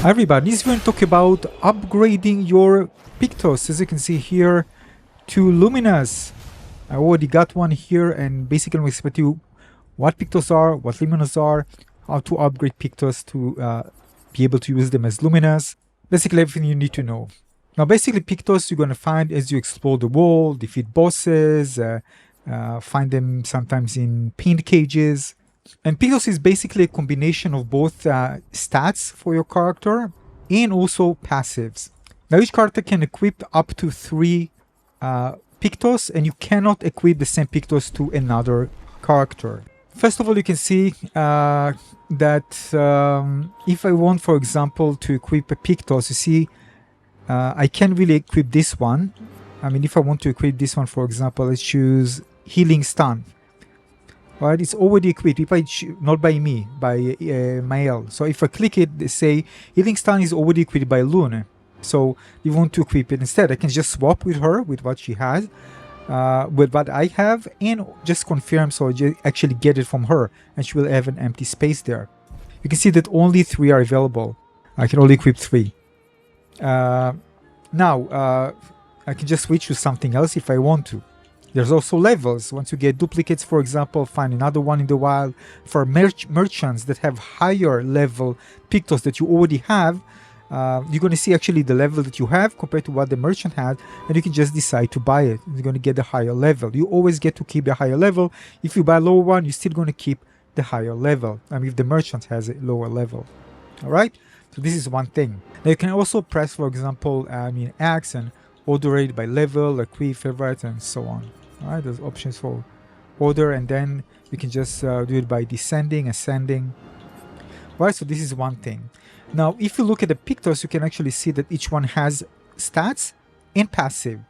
Hi everybody, this is going to talk about upgrading your Pictos, as you can see here, to Luminas. I already got one here, and basically I'm going to explain to you what Pictos are, what Luminas are, how to upgrade Pictos to be able to use them as Luminas. Basically everything you need to know. Now basically Pictos you're going to find as you explore the world, defeat bosses, find them sometimes in pinned cages. And Pictos is basically a combination of both stats for your character and also passives. Now each character can equip up to 3 Pictos, and you cannot equip the same Pictos to another character. First of all, you can see that if I want, for example, to equip a Pictos, you see I can't really equip this one. I mean, if I want to equip this one, for example, let's choose Healing Stun. Right, it's already equipped. If I not by me, by Mael. So if I click it, they say Healing Stun is already equipped by Lune. So you want to equip it instead. I can just swap with her with what she has, with what I have, and just confirm. So I actually get it from her, and she will have an empty space there. You can see that only 3 are available. I can only equip 3. Now I can just switch to something else if I want to. There's also levels. Once you get duplicates, for example, find another one in the wild. For merchants that have higher level Pictos that you already have, you're going to see actually the level that you have compared to what the merchant had, and you can just decide to buy it. You're going to get the higher level. You always get to keep the higher level. If you buy a lower one, you're still going to keep the higher level. I mean, if the merchant has a lower level. All right? So this is one thing. Now you can also press, for example, X and order it by level, equip, favorite, and so on. Alright, there's options for order, and then you can just do it by descending, ascending. Right, so this is one thing. Now, if you look at the Pictos, you can actually see that each one has stats and passive.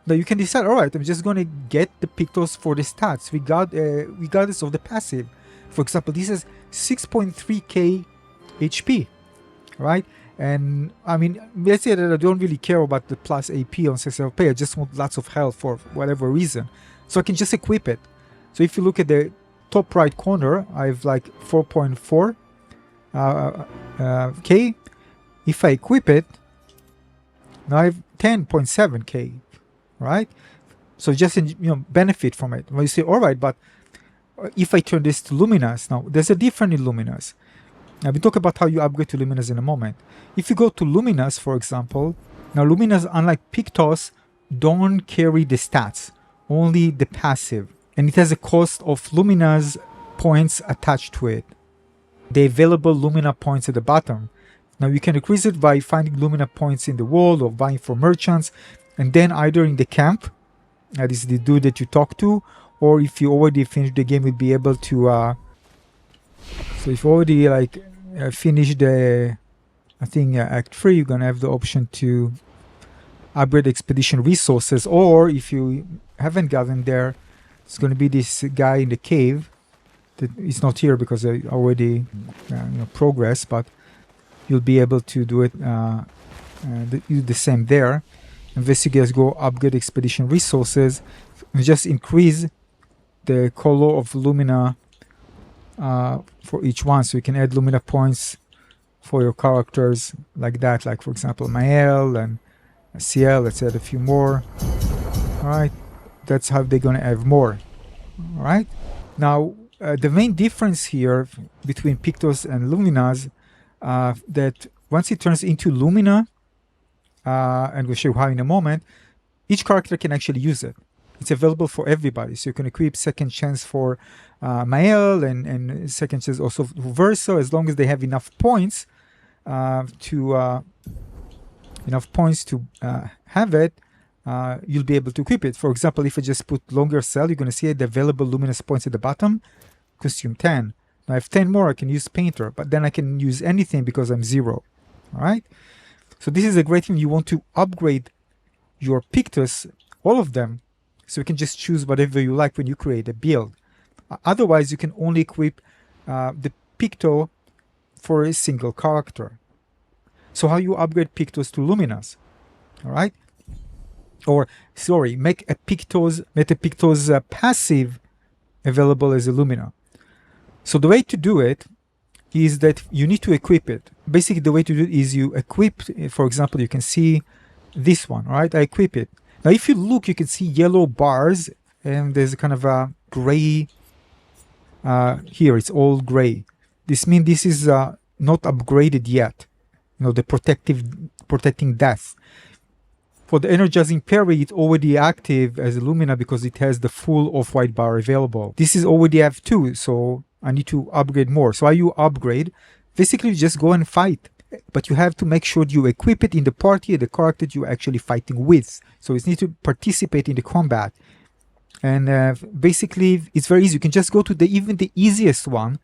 Now you can decide, alright, I'm just going to get the Pictos for the stats, regardless of the passive. For example, this is 6.3k HP, right? And I mean, let's say that I don't really care about the plus AP on 6 LP. I just want lots of health for whatever reason. So I can just equip it. So if you look at the top right corner, I have like 4.4 K. If I equip it, now I have 10.7 K, right? So just benefit from it. Well, you say, all right, but if I turn this to Luminas, now there's a different in Luminas. Now we talk about how you upgrade to Luminas in a moment. If you go to Luminas, for example, now Luminas, unlike Pictos, don't carry the stats, only the passive. And it has a cost of Luminas points attached to it. The available Lumina points at the bottom. Now you can increase it by finding Lumina points in the world or buying from merchants, and then either in the camp, that is the dude that you talk to, or if you already finished the game, you'll be able to so if you already like finished the, I think Act 3, you're gonna have the option to upgrade expedition resources, or if you haven't gotten there, it's gonna be this guy in the cave that is not here because I already progressed, but you'll be able to do it do the same there. Investigate, go upgrade expedition resources, and just increase the color of Lumina for each one, so you can add Lumina points for your characters like that, like for example Mael and CL. Let's add a few more. All right, that's how they're gonna have more. All right, now the main difference here between Pictos and Luminas, that once it turns into Lumina, and we'll show you how in a moment, each character can actually use it. It's available for everybody, so you can equip second chance for Mael and second chance also for Verso, as long as they have enough points to have it. You'll be able to equip it. For example, if I just put longer cell, you're going to see the available luminous points at the bottom. Costume 10. Now I have 10 more. I can use Painter, but then I can use anything because I'm 0. All right. So this is a great thing. You want to upgrade your Pictos, all of them. So you can just choose whatever you like when you create a build. Otherwise, you can only equip the Picto for a single character. So how you upgrade Pictos to Luminas? All right, or sorry, make a Pictos passive available as a Lumina. So the way to do it is that you need to equip it. Basically, the way to do it is you equip, for example, you can see this one, right? I equip it. Now, if you look, you can see yellow bars, and there's kind of a gray, here, it's all gray. This means this is not upgraded yet. You know, the protecting death. For the energizing parry, it's already active as a Lumina because it has the full off-white bar available. This is already have 2, so I need to upgrade more. So how you upgrade? Basically, you just go and fight. But you have to make sure you equip it in the party, the character you're actually fighting with. So it needs to participate in the combat. And basically, it's very easy. You can just go to even the easiest one.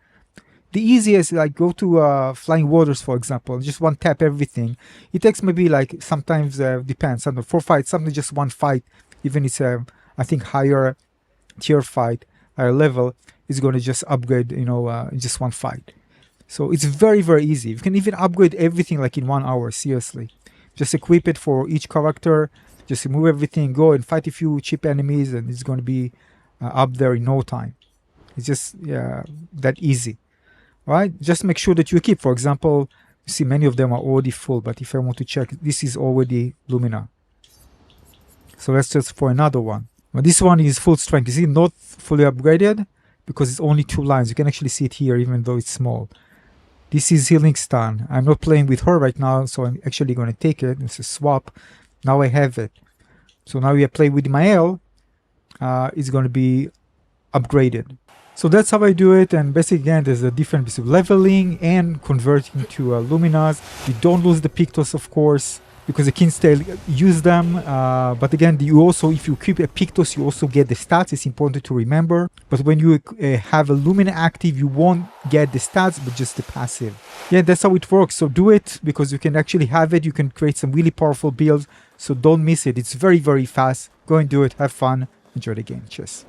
The easiest, like go to Flying Waters, for example, just one tap everything. It takes maybe like sometimes, depends, sometimes 4 fights, sometimes just one fight. Even it's I think higher tier fight, higher level, is going to just upgrade, you know, in just one fight. So it's very, very easy. You can even upgrade everything like in 1 hour, seriously. Just equip it for each character, just remove everything, go and fight a few cheap enemies, and it's going to be up there in no time. It's just that easy. Right? Just make sure that you keep, for example, you see many of them are already full, but if I want to check, this is already Lumina. So let's just for another one. Well, this one is full strength. You see, not fully upgraded because it's only 2 lines. You can actually see it here, even though it's small. This is Healing Stun. I'm not playing with her right now, so I'm actually going to take it. It's a swap. Now I have it. So now we play with Mael. It's going to be upgraded. So that's how I do it, and basically again there's a difference between leveling and converting to Luminas. You don't lose the Pictos, of course, because you can still use them, but again, you also, if you keep a Pictos, you also get the stats. It's important to remember. But when you have a Lumina active, you won't get the stats, but just the passive. Yeah, that's how it works. So do it, because you can actually have it. You can create some really powerful builds, so don't miss it. It's very, very fast. Go and do it, have fun, enjoy the game. Cheers.